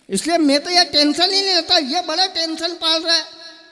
इसलिए मैं तो ये टेंशन ही नहीं लेता। ये बड़ा टेंशन पाल रहा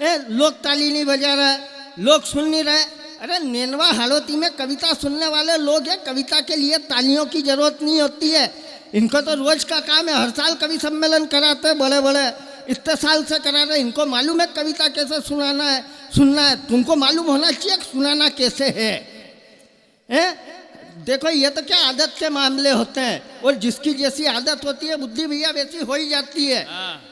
है, लोग ताली नहीं बजा रहे, लोग सुन नहीं रहे। अरे नेनवा हाड़ौती में कविता सुनने वाले लोग हैं, कविता के लिए तालियों की जरूरत नहीं होती है। इनको तो रोज का काम है, हर साल कवि सम्मेलन कराते हैं, बड़े बड़े इतने साल से करा रहे। इनको मालूम है कविता कैसे सुनाना है, सुनना है। तुमको मालूम होना चाहिए कि सुनाना कैसे है? देखो ये तो क्या आदत के मामले होते हैं, और जिसकी जैसी आदत होती है बुद्धि भैया वैसी हो ही जाती है।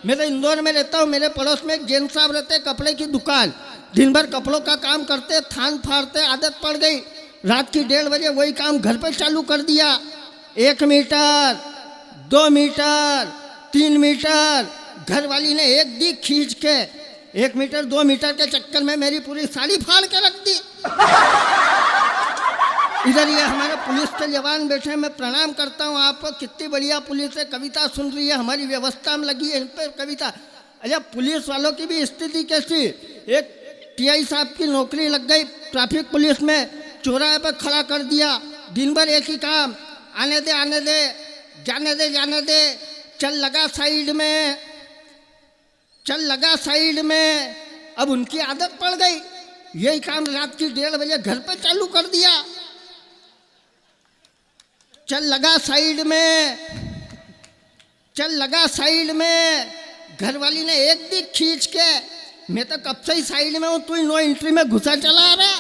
मैं तो इंदौर में रहता हूँ, मेरे पड़ोस में एक जैन साहब रहते, कपड़े की दुकान, दिन भर कपड़ों का काम करते, थान फाड़ते। आदत पड़ गई, रात की 1:30 बजे वही काम घर पे चालू कर दिया। 1 मीटर, 2 मीटर, 3 मीटर, घर वाली ने एक दी खींच के 1 मीटर 2 मीटर के चक्कर में मेरी पूरी साड़ी फाड़ के रख दी। इधर ये हमारे पुलिस के जवान बैठे, मैं प्रणाम करता हूँ आपको, कितनी बढ़िया पुलिस है, कविता सुन रही है, हमारी व्यवस्था में लगी है इन पर कविता। अच्छा पुलिस वालों की भी स्थिति कैसी, एक टीआई साहब की नौकरी लग गई ट्रैफिक पुलिस में, चौराहे पर खड़ा कर दिया, दिन भर एक ही काम, आने दे आने दे, जाने दे जाने दे, चल लगा साइड में, चल लगा साइड में। अब उनकी आदत पड़ गई, यही काम रात की 1:30 बजे घर पे चालू कर दिया, चल लगा साइड में, चल लगा साइड में। घर वाली ने एक दी खींच के, मैं तो कब से ही साइड में हूं, तू नो एंट्री में घुसा चला रहा।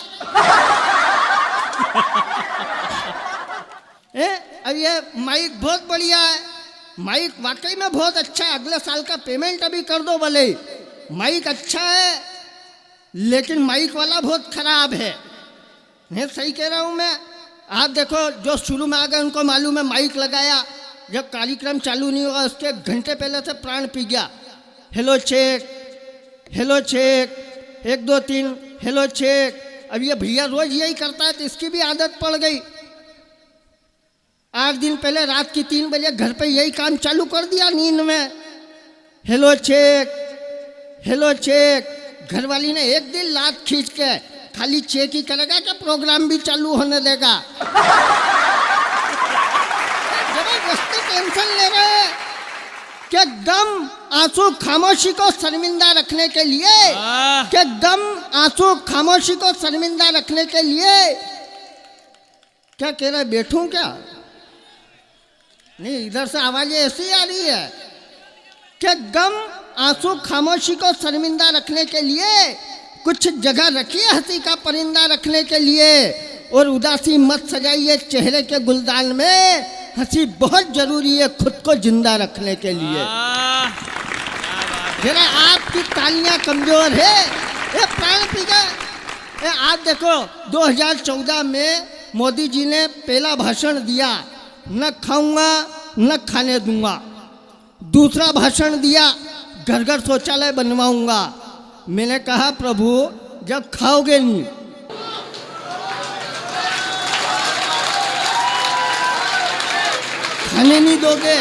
अब ये माइक बहुत बढ़िया है, माइक वाकई में बहुत अच्छा है, अगले साल का पेमेंट अभी कर दो भले। माइक अच्छा है लेकिन माइक वाला बहुत खराब है। मैं सही कह रहा हूं मैं? आप देखो जो शुरू में आ गए उनको मालूम है, माइक लगाया, जब कार्यक्रम चालू नहीं हुआ उसके 1 घंटे पहले से प्राण पी गया। Hello check, hello check, 1 2 3, hello check. अब ये भैया रोज यही करता है तो इसकी भी आदत पड़ गई। 8 दिन पहले रात की 3 बजे घर पे यही काम चालू कर दिया नींद में, हेलो चेक, हेलो चेक। घर वाली ने एक दिन लात खींच के, खाली चेक ही करेगा क्या प्रोग्राम भी चालू होने देगा? जबरदस्ती टेंशन ले रहे कि गम आंसू खामोशी को शर्मिंदा रखने के लिए, कि गम आंसू खामोशी को शर्मिंदा रखने के लिए। क्या कह रहे, बैठूं क्या? नहीं, इधर से आवाजें ऐसी आ रही है कि गम आंसू खामोशी को शर्मिंदा रखने के लिए कुछ जगह रखिए हंसी का परिंदा रखने के लिए, और उदासी मत सजाइए चेहरे के गुलदान में, हंसी बहुत जरूरी है खुद को जिंदा रखने के लिए। जरा आपकी तालियां कमजोर है, ये प्राण पी गए। आप देखो 2014 में मोदी जी ने पहला भाषण दिया, न खाऊंगा न खाने दूंगा। दूसरा भाषण दिया, घर घर शौचालय बनवाऊंगा। मैंने कहा प्रभु जब खाओगे नहीं, खाने नहीं दोगे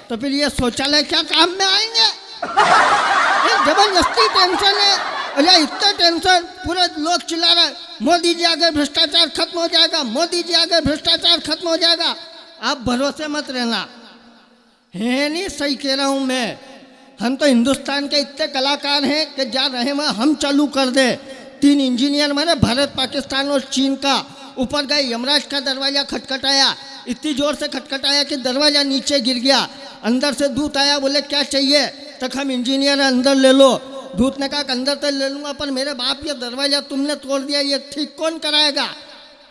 तो फिर ये शौचालय क्या काम में आएंगे? जबरदस्ती टेंशन है। अरे इतना टेंशन, पूरे लोग चिल्ला रहे मोदी जी आ गए भ्रष्टाचार खत्म हो जाएगा, मोदी जी आ गए भ्रष्टाचार खत्म हो जाएगा। आप भरोसे मत रहना, है नहीं सही कह रहा हूं मैं। हम तो हिंदुस्तान के इतने कलाकार हैं कि जा रहे वहाँ हम चालू कर दे। 3 इंजीनियर मारे भारत पाकिस्तान और चीन का, ऊपर गए यमराज का दरवाजा खटखटाया, इतनी जोर से खटखटाया कि दरवाजा नीचे गिर गया। अंदर से दूत आया, बोले क्या चाहिए? तक हम इंजीनियर अंदर ले लो। दूत ने कहा अंदर तो ले लूँगा, पर मेरे बाप ये दरवाजा तुमने तोड़ दिया, ये ठीक कौन कराएगा?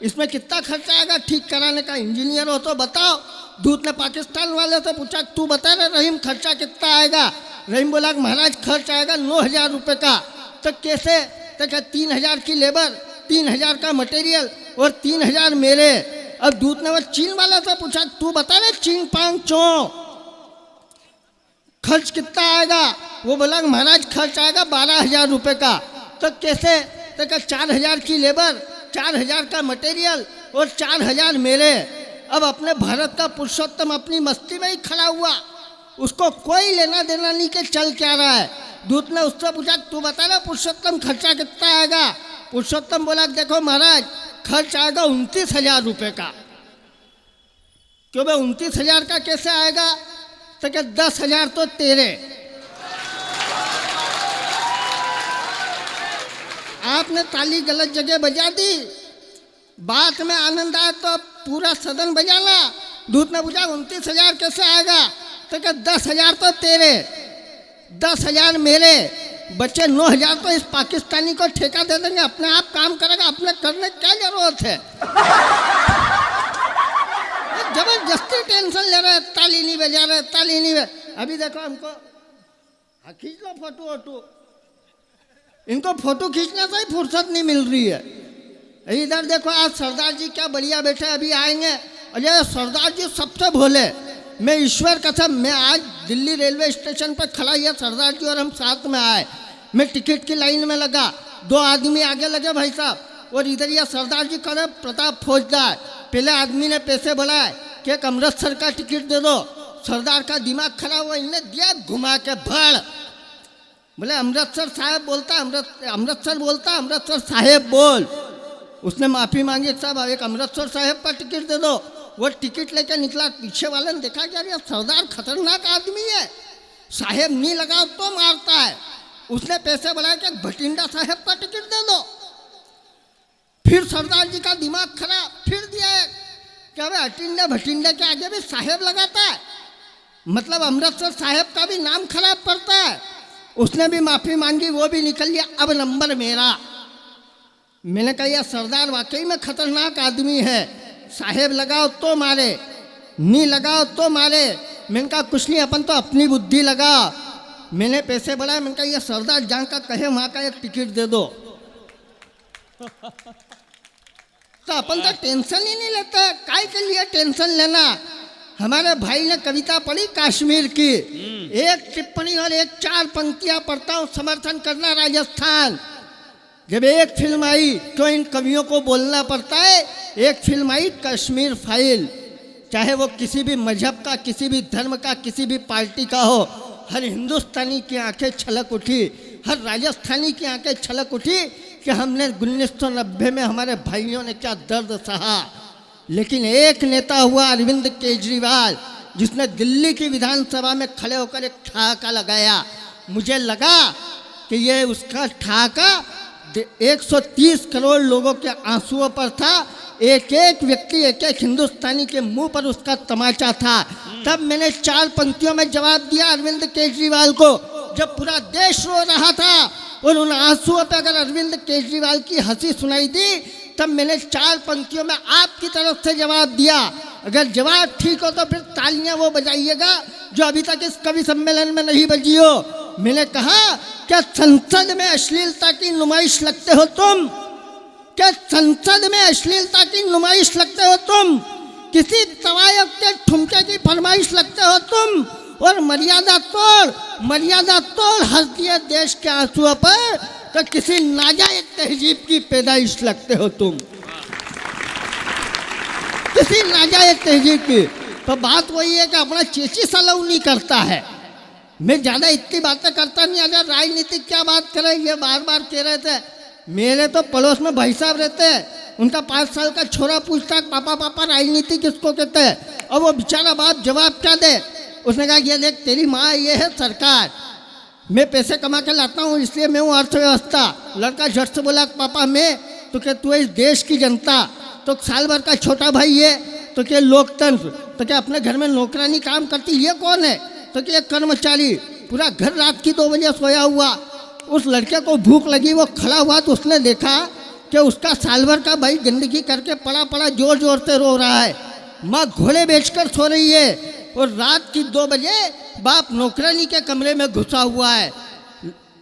इसमें कितना खर्चा आएगा ठीक कराने का? इंजीनियर हो तो बताओ। दूत ने पाकिस्तान वाले से पूछा तू बता रहे रहीम खर्चा कितना आएगा? रहीम बोला महाराज खर्च आएगा 9,000 रुपये का। तो कैसे? तो क्या 3,000 की लेबर, 3,000 का मटेरियल और 3,000 मेरे। अब दूत ने वो चीन वाला से पूछा तू बता रहे चिंग पांग चो खर्च कितना आएगा? वो बोला महाराज खर्च आएगा 12,000 रुपये का। तो कैसे? तो क्या 4,000 की लेबर, 4,000 का मटेरियल और 4,000 मेरे। अब अपने भारत का पुरुषोत्तम अपनी मस्ती में ही खड़ा हुआ, उसको कोई लेना देना नहीं कि चल क्या रहा है। दूत ने उससे पूछा तू बता रहा पुरुषोत्तम खर्चा कितना आएगा? पुरुषोत्तम बोला देखो महाराज खर्च आएगा 29,000 रुपये का। क्यों भाई 29,000 का कैसे आएगा? तो क्या 10,000 तो तेरे। आपने ताली गलत जगह बजा दी, बात में आनंद आया तो अब पूरा सदन बजाना। दूध ने पूछा 29,000 कैसे आएगा, तो क्या 10,000 तो तेरे, 10,000 मेरे, बच्चे 9,000 तो इस पाकिस्तानी को ठेका दे देंगे, अपने आप काम करेगा, अपने करने क्या जरूरत है। जबरदस्ती टेंशन ले रहे, ताली नहीं बजा रहे, ताली नहीं अभी देखो हमको खींच लो फोटो वोटो, इनको फोटो खींचने से ही फुर्सत नहीं मिल रही है। इधर देखो आज सरदार जी क्या बढ़िया बैठे, अभी आएंगे। और ये सरदार जी सबसे भोले, मैं ईश्वर कसम, मैं आज दिल्ली रेलवे स्टेशन पर खड़ा, ये सरदार जी और हम साथ में आए, मैं टिकट की लाइन में लगा, 2 आदमी आगे लगे भाई साहब, और इधर ये सरदार जी खड़े, प्रताप फौजदार। पहले आदमी ने पैसे बढ़ाए कि एक अमृतसर का टिकट दे दो, सरदार का दिमाग खराब हुआ, इनने दिया घुमा के भड़। बोले अमृतसर साहेब बोलता, अमृतसर बोलता, अमृतसर साहेब बोल। उसने माफ़ी मांगी, साहब एक अमृतसर साहेब का टिकट दे दो। वो टिकट लेकर निकला, पीछे वाले ने देखा क्या, सरदार खतरनाक आदमी है, साहेब नहीं लगाओ तो मारता है। उसने पैसे बढ़ाए कि भटिंडा साहेब का टिकट दे दो। फिर सरदार जी का दिमाग खराब, फिर दिया है क्या भाई अटिंडा भटिंडा के आगे भी साहेब लगाता है, मतलब अमृतसर साहेब का भी नाम खराब पड़ता है। उसने भी माफ़ी मांगी, वो भी निकल गया, अब नंबर मेरा। मैंने कहा यह सरदार वाकई में खतरनाक आदमी है, साहेब लगाओ तो मारे, नहीं लगाओ तो मारे। मैंने कहा कुछ नहीं, अपन तो अपनी बुद्धि लगा। मैंने पैसे बढ़ाए, मैंने कहा यह सरदार जहाँ का कहे वहाँ का एक टिकट दे दो। तो अपन तो टेंशन ही नहीं लेता, काय के लिए टेंशन लेना। हमारे भाई ने कविता पढ़ी कश्मीर की, एक टिप्पणी और एक 4 पंक्तियां पढ़ता हूँ, समर्थन करना राजस्थान। जब एक फिल्म आई तो इन कवियों को बोलना पड़ता है। एक फिल्म आई कश्मीर फाइल, चाहे वो किसी भी मजहब का, किसी भी धर्म का, किसी भी पार्टी का हो, हर हिंदुस्तानी की आंखें छलक उठी, हर राजस्थानी की आंखें छलक उठी कि हमने 1990 में हमारे भाइयों ने क्या दर्द सहा। लेकिन एक नेता हुआ अरविंद केजरीवाल, जिसने दिल्ली की विधानसभा में खड़े होकर एक ठहाका लगाया। मुझे लगा कि ये उसका ठहाका 130 करोड़ लोगों के आंसुओं पर था, एक एक व्यक्ति, एक एक हिंदुस्तानी के मुंह पर उसका तमाचा था। तब मैंने 4 पंक्तियों में जवाब दिया अरविंद केजरीवाल को, जब पूरा देश रो रहा था और उन आंसुओं पर अगर अरविंद केजरीवाल की हंसी सुनाई दी, तब मैंने 4 पंक्तियों में आपकी तरफ से जवाब दिया। अगर जवाब ठीक हो तो फिर तालियां वो बजाइएगा जो अभी तक इस कवि सम्मेलन में नहीं बजी हो। मैंने कहा क्या संसद में अश्लीलता की नुमाइश लगते हो तुम, क्या संसद में अश्लीलता की नुमाइश लगते हो तुम, किसी तवायक के ठुमके की फरमाइश लगते हो तुम, और मर्यादा तोड़ हंस दिए देश के आंसुओं पर तो किसी नाजायज तहजीब की पैदाइश लगते हो तुम, किसी नाजायज तहजीब की। तो बात वही है कि अपना चेची सलव नहीं करता है। मैं ज़्यादा इतनी बातें करता नहीं, अगर राजनीतिक क्या बात करें, ये बार बार कह रहे थे। मेरे तो पड़ोस में भाई साहब रहते हैं, उनका 5 साल का छोरा पूछता है पापा पापा राजनीति किसको कहते हैं, और वो बेचारा बाप जवाब क्या दे। उसने कहा ये देख तेरी माँ ये है सरकार, मैं पैसे कमा के लाता हूँ इसलिए मैं हूँ अर्थव्यवस्था। लड़का झट से बोला पापा मैं, तो क्या तू इस देश की जनता, तो साल भर का छोटा भाई है, तो क्या लोकतंत्र, तो क्या अपने घर में नौकरानी काम करती ये कौन है, तो क्या कर्मचारी, पूरा घर रात की 2 बजे सोया हुआ। उस लड़के को भूख लगी, वो खड़ा हुआ तो उसने देखा कि उसका साल भर का भाई गंदगी करके पड़ा जोर जोर से रो रहा है, माँ घोड़े बेचकर सो रही है, और रात की 2 बजे बाप नौकरानी के कमरे में घुसा हुआ है।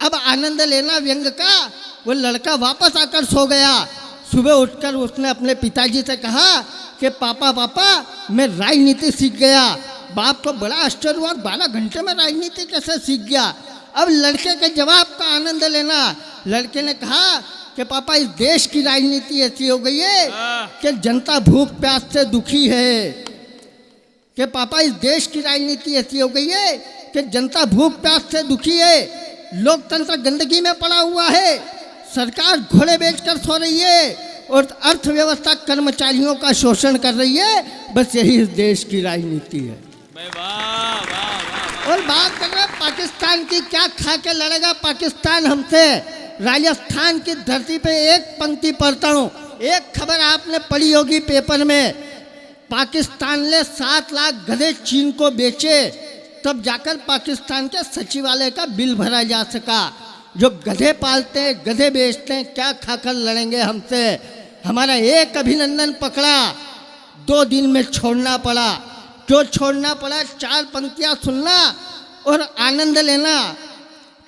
अब आनंद लेना व्यंग का, वो लड़का वापस आकर सो गया। सुबह उठकर उसने अपने पिताजी से कहा कि पापा पापा मैं राजनीति सीख गया। बाप को बड़ा आश्चर्य हुआ, 12 घंटे में राजनीति कैसे सीख गया। अब लड़के के जवाब का आनंद लेना। लड़के ने कहा कि पापा इस देश की राजनीति ऐसी हो गई है कि जनता भूख प्यास से दुखी है, कि पापा इस देश की राजनीति ऐसी हो गई है कि जनता भूख प्यास से दुखी है, लोकतंत्र गंदगी में पड़ा हुआ है, सरकार घोड़े बेचकर सो रही है और अर्थव्यवस्था कर्मचारियों का शोषण कर रही है। बस यही इस देश की राजनीति है। वाह वाह वाह। और बात कर रहे हैं पाकिस्तान की, क्या खा के लड़ेगा पाकिस्तान हमसे। राजस्थान की धरती पे एक पंक्ति पढ़ता हूँ, एक खबर आपने पढ़ी होगी पेपर में, पाकिस्तान ने 7 लाख गधे चीन को बेचे, तब जाकर पाकिस्तान के सचिवालय का बिल भरा जा सका। जो गधे पालते हैं, गधे बेचते हैं, क्या खाकर लड़ेंगे हमसे। हमारा एक अभिनंदन पकड़ा, 2 दिन में छोड़ना पड़ा। जो छोड़ना पड़ा, 4 पंक्तियां सुनना और आनंद लेना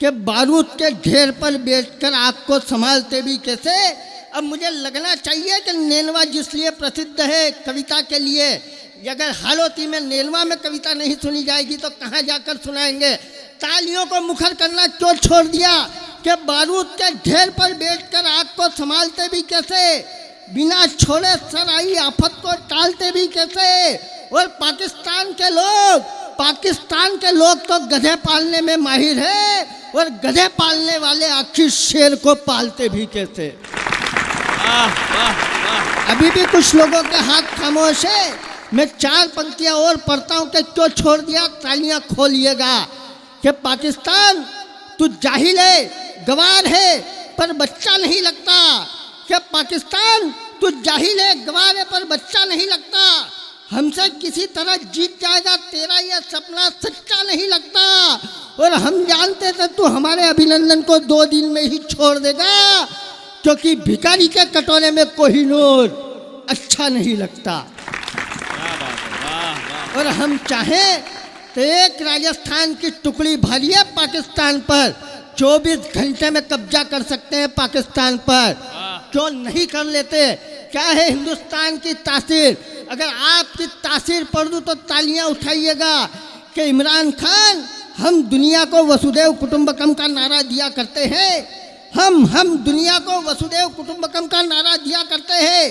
कि बारूद के ढेर पर बैठकर आग को संभालते भी कैसे। अब मुझे लगना चाहिए कि नेनवा जिसलिए प्रसिद्ध है कविता के लिए, अगर हालोती में नेनवा में कविता नहीं सुनी जाएगी तो कहाँ जाकर सुनाएंगे। तालियों को मुखर करना क्यों छोड़ दिया कि बारूद के ढेर पर बैठकर आग को संभालते भी कैसे, बिना छोड़े सर आई आफत को टालते भी कैसे। और पाकिस्तान के लोग तो गधे पालने में माहिर है, और गधे पालने वाले आखिर शेर को पालते भी कैसे। अभी भी कुछ लोगों के हाथ खामोश है। मैं 4 पंक्तियां और पढ़ता हूं कि क्यों छोड़ दिया, तालियां खोलिएगा। कि पाकिस्तान तू जाहिल है, गवार है, पर बच्चा नहीं लगता। कि पाकिस्तान तू जाहिल है, गवार है, पर बच्चा नहीं लगता। हमसे किसी तरह जीत जाएगा, तेरा यह सपना सच्चा नहीं लगता। और हम जानते थे तू हमारे अभिनंदन को 2 दिन में ही छोड़ देगा, क्योंकि भिखारी के कटोरे में कोहिनूर अच्छा नहीं लगता। और हम चाहें तो एक राजस्थान की टुकड़ी भरिए पाकिस्तान पर, 24 घंटे में कब्जा कर सकते हैं पाकिस्तान पर। क्यों नहीं कर लेते। क्या है हिंदुस्तान की तासीर, अगर आपकी तासीर पढ़ दूँ तो तालियां उठाइएगा कि इमरान खान, हम दुनिया को वसुदेव कुटुंबकम का नारा दिया करते हैं। हम दुनिया को वसुदेव कुटुंबकम का नारा दिया करते हैं।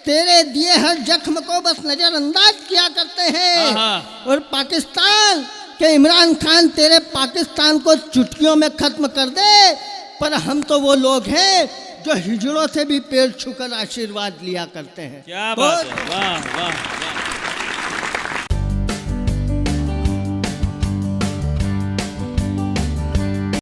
तेरे दिए हर जख्म को बस नजरअंदाज किया करते हैं। और पाकिस्तान के इमरान खान, तेरे पाकिस्तान को चुटकियों में खत्म कर दे, पर हम तो वो लोग हैं जो हिजड़ों से भी पैर छूकर आशीर्वाद लिया करते हैं। क्या बात है, वाह वाह।